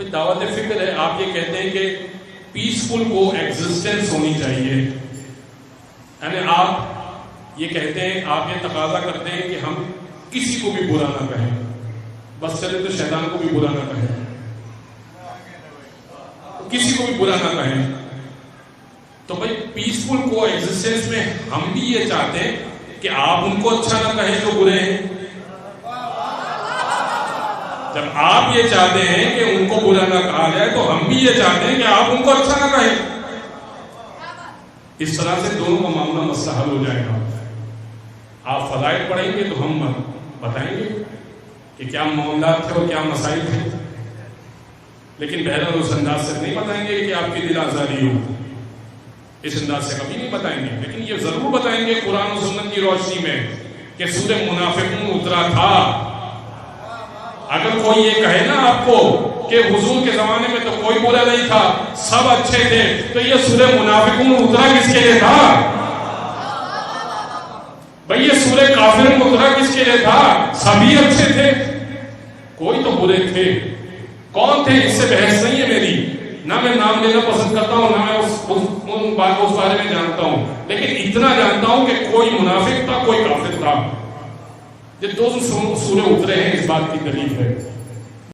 دعوت فکر ہے. آپ یہ کہتے ہیں کہ پیسفل کو ایگزسٹنس ہونی چاہیے، یعنی آپ یہ کہتے ہیں، آپ یہ تقاضا کرتے ہیں کہ ہم کسی کو بھی برا نہ کہیں، بس چلے تو شیطان کو بھی برا نہ کہیں، کسی کو بھی برا نہ کہیں. تو بھائی پیسفل کو ایگزسٹنس میں ہم بھی یہ چاہتے ہیں کہ آپ ان کو اچھا نہ کہیں جو برے ہیں. جب آپ یہ چاہتے ہیں کہ ان کو برا نہ کہا جائے تو ہم بھی یہ چاہتے ہیں کہ آپ ان کو اچھا نہ کہیں. اس طرح سے دونوں کا معاملہ مسئلہ حل ہو جائے گا. آپ فضائل پڑھیں گے تو ہم بتائیں گے کہ کیا معاملات تھے اور کیا مسائل تھے، لیکن بہرحال اس انداز سے نہیں بتائیں گے کہ آپ کی دل آزادی ہو، اس انداز سے کبھی نہیں بتائیں گے. لیکن یہ ضرور بتائیں گے قرآن و سنت کی روشنی میں کہ سورہ منافقون اترا تھا. اگر کوئی یہ کہے نا آپ کو کہ حضور کے زمانے میں تو کوئی برا نہیں تھا، سب اچھے تھے، تو یہ سورہ منافقون اترا کس کے لیے تھا؟ بھئی یہ سورہ کافرون اترا کس کے لیے تھا؟ سبھی اچھے تھے، کوئی تو برے تھے. کون تھے اس سے بحث نہیں ہے میری، نہ میں نام لینا پسند کرتا ہوں، نہ میں اس بارے میں جانتا ہوں، لیکن اتنا جانتا ہوں کہ کوئی منافق تھا، کوئی کافر تھا. یہ دو سورے اترے ہیں، اس بات کی دلیل ہے.